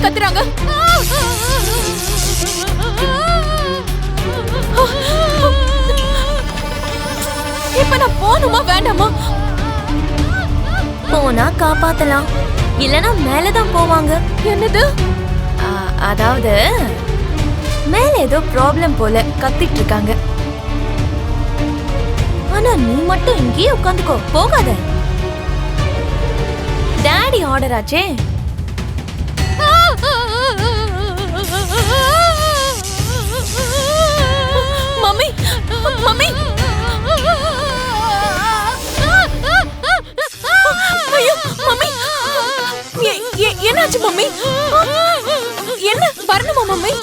கத்துறாங்க. இப்ப நான் போணுமா வேண்டாமா? போனா காப்பாத்தலாம், இல்லனா மேலதான் போவாங்க. என்னது? அதாவது மேல ஏதோ ப்ராப்ளம் போல கத்திட்டு இருக்காங்க. ஆனா நீ மட்டும் இங்கேயே உட்காந்துக்கோ, போகாத. டாடி ஆர்டர் ஆச்சே. மம்மி மம்மி, ஐயோ மம்மி, என்னாச்சு மம்மி? என்ன வரணுமா மம்மி?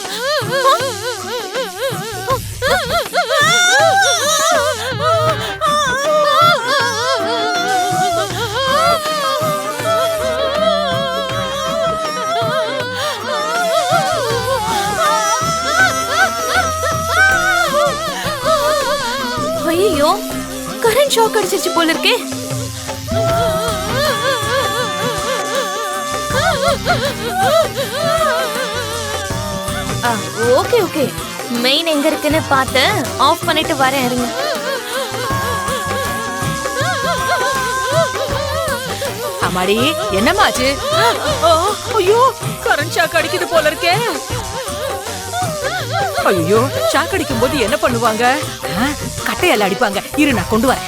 ஐயோ, கரண்ட் ஷாக் அடிச்சிருச்சு போல இருக்கே. ஓகே ஓகே, மெயின் எங்க இருக்குன்னு பார்த்து ஆஃப் பண்ணிட்டு வரேன், இருங்க. அம்மாடி, என்னமாச்சு? ஐயோ, கரண்ட் ஷாக் அடிக்குது போல இருக்கே. ஐயோ, ஷாக் அடிக்கும் போது என்ன பண்ணுவாங்க? கட்டையால அடிப்பாங்க. இரு, நான் கொண்டு வரேன்.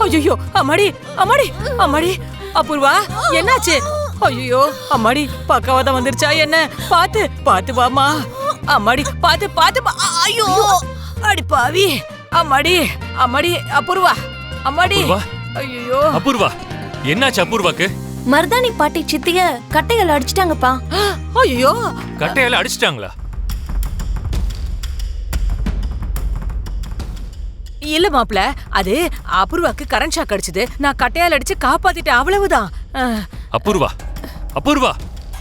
ஐயோ, அம்மாடி அம்மாடி அம்மாடி, அபூர்வா என்னாச்சு? ஐயோ அம்மாடி, பக்கவாதம் வந்துருச்சா என்ன? பாத்து பாத்து வாமா. அம்மாடி, பாத்து பாத்து. ஐயோ அடி பாவி. அம்மாடி அம்மாடி, அபூர்வா அம்மாடி. ஐயோ அபூர்வா, என்னாச்சு அபூர்வாக்கு? மருதாணி பாட்டி சித்திய கட்டையால அடிச்சிட்டாங்கப்பா. ஐயோ, கட்டையால அடிச்சிட்டாங்களா? இல்ல மாப்ள, அது அபூர்வாக்கு கரண்ட் ஷாக் அடிச்சது. நான் கட்டையால அடிச்சு காப்பாத்திட்டேன், அவ்வளவுதான். அபூர்வா அபூர்வா,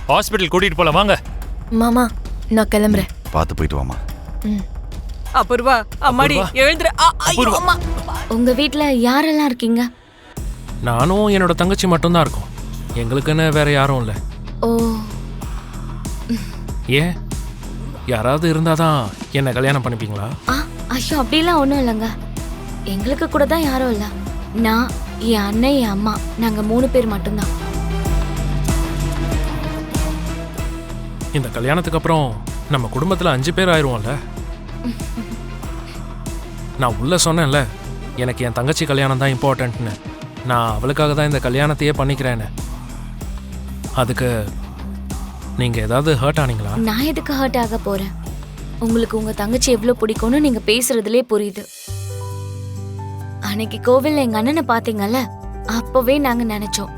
ஹாஸ்பிடல் கூட்டிட்டு போலாம் வாங்க. மாமா, நான் கிளம்புறேன். பார்த்து போயிட்டு வாமா. அபூர்வா அம்மாடி, எழுந்துரு. ஐயோ அம்மா. உங்க வீட்ல யாரெல்லாம் இருக்கீங்க? நானும் என்னோட தங்கச்சி மட்டும்தான் இருக்கோம். எங்களுக்குன்னு வேற யாரும் இல்லை. ஓ, ஏன் யாராவது இருந்தாதான் என்ன கல்யாணம் பண்ணிப்பீங்களா? ஐயோ அப்படிலாம் ஒன்றும் இல்லைங்க. எங்களுக்கு கூட தான் யாரும் இல்லை. நான், என் அண்ணன், என் அம்மா, நாங்க 3 பேர் மட்டும்தான். இந்த கல்யாணத்துக்கு அப்புறம் நம்ம குடும்பத்துல 5 பேர் ஆயிருவோம்ல. நான் உள்ள சொன்னேன்ல, எனக்கு என் தங்கச்சி கல்யாணம் தான் இம்பார்ட்டன்ட்னு. நான் அவளுக்காக தான் இந்த கல்யாணத்தையே பண்ணிக்கிறேன்னு. அதுக்கு நீங்க ஏதாவது ஹர்ட் ஆனீங்களா? நான் எதுக்கு ஹர்ட் ஆக போறேன்? உங்களுக்கு உங்க தங்கச்சி எவ்வளவு பிடிக்கும்னு நீங்க பேசுறதுலே புரியுது. அன்னைக்கு கோவில்ல எங்க அண்ணனை பாத்தீங்கல்ல, அப்பவே நாங்க நினைச்சோம்,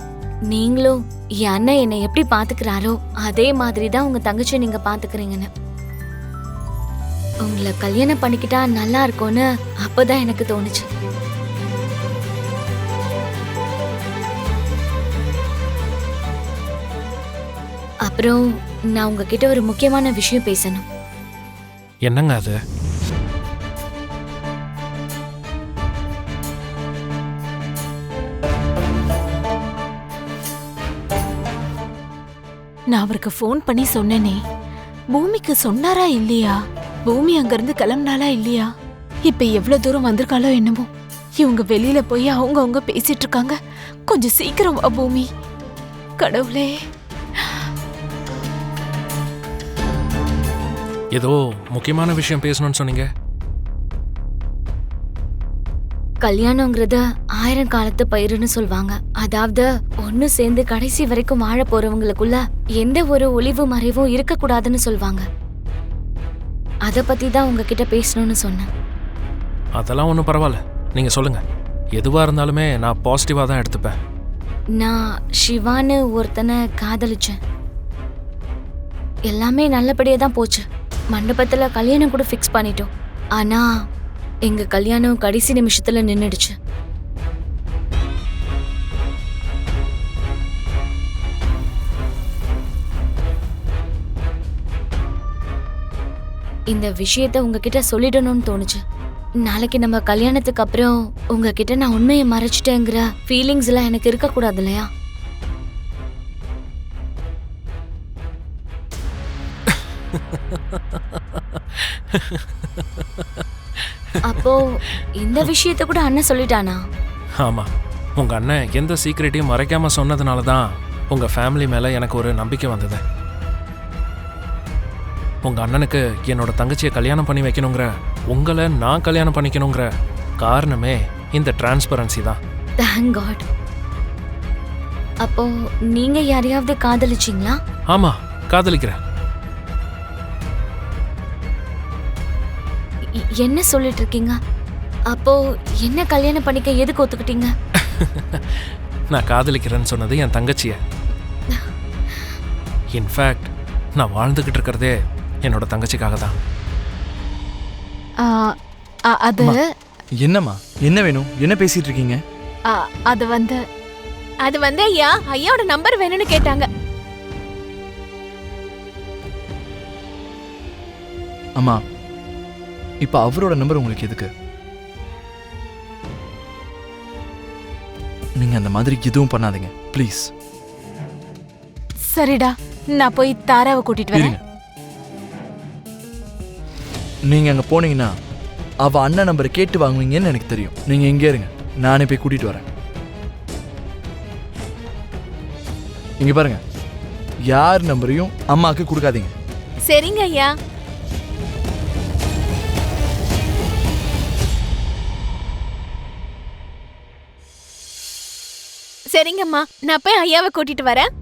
நீங்களும் என் அண்ணன் என்னை எப்படி பாத்துக்கிறாரோ அதே மாதிரிதான் உங்க தங்கச்சி நீங்க பாத்துக்கிறீங்கன்னு. உங்களை கல்யாணம் பண்ணிக்கிட்டா நல்லா இருக்கும்னு அப்பதான் எனக்கு தோணுச்சு. அப்புறம் நான் உங்ககிட்ட ஒரு முக்கியமான விஷயம் பேசணும். என்னங்க அது? நான் அவருக்கு ஃபோன் பண்ணி சொன்னேனே, பூமிக்கு சொன்னாரா இல்லையா? பூமி அங்கிருந்து கிளம்பினாலா இல்லையா? இப்ப எவ்வளவு தூரம் வந்திருக்காளோ என்னமோ. இவங்க வெளியில போய் அவங்க பேசிட்டு இருக்காங்க. கொஞ்சம் சீக்கிரம் வா பூமி. கடவுளே, ஏதோ முக்கியமான விஷயம் பேசணும்னு சொன்னீங்க. கல்யாணங்கிறத 1000 காலத்து பயிருன்னு சொல்வாங்க. அதாவது ஒன்னு சேர்ந்து கடைசி வரைக்கும் வாழ போறவங்களுக்குள்ள எந்த ஒரு ஒளிவு மறைவும் இருக்க கூடாதுன்னு சொல்வாங்க. அத பத்தி தான் உங்ககிட்ட பேசணும்னு சொன்னேன். அதெல்லாம் ஒன்றும் பரவாயில்ல, நீங்க சொல்லுங்க. எதுவா இருந்தாலுமே நான் பாசிட்டிவா தான் எடுத்துப்பேன். நான் சிவான்னு ஒருத்தனை காதலிச்சேன். எல்லாமே நல்லபடியா தான் போச்சு. மண்டபத்துல கல்யாணம் கூட ஃபிக்ஸ் பண்ணிட்டோம். ஆனா எங்க கல்யாணம் கடைசி நிமிஷத்துல நின்னுடுச்சு. இந்த விஷயத்த உங்ககிட்ட சொல்லிடணும்னு தோணுச்சு. நாளைக்கு நம்ம கல்யாணத்துக்கு அப்புறம் உங்ககிட்ட நான் உண்மையை மறைச்சிட்டேங்கிற ஃபீலிங்ஸ் எல்லாம் எனக்கு இருக்க கூடாது இல்லையா? அப்போ இந்த விஷயத்த கூட அண்ணன் சொல்லிட்டானா? ஆமாம், உங்கள் அண்ணன் எந்த சீக்ரெட்டையும் மறைக்காமல் சொன்னதுனால தான் உங்கள் ஃபேமிலி மேலே எனக்கு ஒரு நம்பிக்கை வந்தது. உங்கள் அண்ணனுக்கு என்னோட தங்கச்சியை கல்யாணம் பண்ணி வைக்கணுங்கிற, உங்களை நான் கல்யாணம் பண்ணிக்கணுங்கிற காரணமே இந்த டிரான்ஸ்பரன்சி தான். Thank God. அப்போ நீங்க யாரையாவது காதலிச்சிங்களா? ஆமாம், காதலிக்கிறேன். என்ன சொல்லிட்டு இருக்கீங்க? அப்போ என்ன கல்யாணம் பண்ணிக்க எதுக்கு ஒத்துக்கிட்டீங்க? நான் காதலிக்கிறேன்னு சொன்னது என் தங்கச்சியை. இன்ஃபேக்ட் நான் வாழ்ந்துக்கிட்டு இருக்கிறதே என்னோட தங்கச்சிக்காக தான். அது என்னம்மா, என்ன வேணும்? என்ன பேசிட்டு இருக்கீங்க? அது வந்து ஐயாவோட நம்பர் வேணும்னு கேட்டாங்க. அம்மா, இப்ப அவரோட நம்பர் உங்களுக்கு எதுக்கு? நீங்க அந்த மாதிரி எதுவும் பண்ணாதீங்க ப்ளீஸ். சரிடா, நான் போய் தாராவை கூட்டிட்டு வரேன். இருங்க, நீங்க அங்க போனீங்கன்னா அவ அண்ணன் நம்பரை கேட்டு வாங்குவீங்கன்னு எனக்கு தெரியும். நீங்க இங்கே இருங்க, நானே போய் கூட்டிட்டு வரேன். இங்க பாருங்க, யார் நம்பரையும் அம்மாவுக்கு கொடுக்காதீங்க. சரிங்க ஐயா. சரிங்கம்மா, நான் போய் ஐயாவை கூட்டிட்டு வரேன்.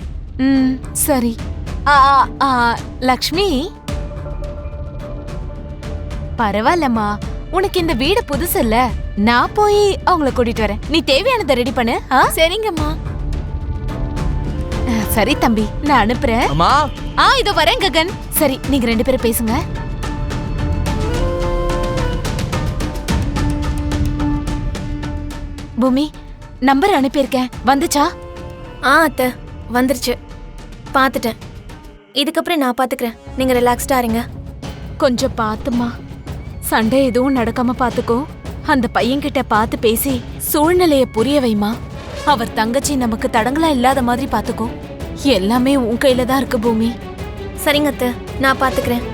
சரி. லக்ஷ்மி, பரவாயில்லம்மா, உனக்கு இந்த வீடு புதுசு இல்ல, நான் போய் அவங்கள கூட்டிட்டு வரேன். நீ தேவையானதை ரெடி பண்ணு. சரிங்கம்மா. சரி தம்பி, நான் அனுப்புறேன். அம்மா, இதோ வரேன் ககன். சரி, நீங்க 2 பேரும் பேசுங்க. பூமி, நம்பர் அனுப்பியிருக்கேன், வந்துச்சா? அத்தை, வந்துருச்சு. பார்த்துட்டேன். இதுக்கப்புறம் நான் பார்த்துக்கிறேன். நீங்க ரிலாக்ஸ்டா இருங்க. கொஞ்சம் பார்த்துமா, சண்டை எதுவும் நடக்காம பார்த்துக்கோ. அந்த பையன்கிட்ட பார்த்து பேசி சூழ்நிலைய புரிய வைமா. அவர் தங்கச்சி நமக்கு தடங்களா இல்லாத மாதிரி பார்த்துக்கோ. எல்லாமே உன் கையில தான் இருக்கு பூமி. சரிங்க அத்தை, நான் பார்த்துக்கிறேன்.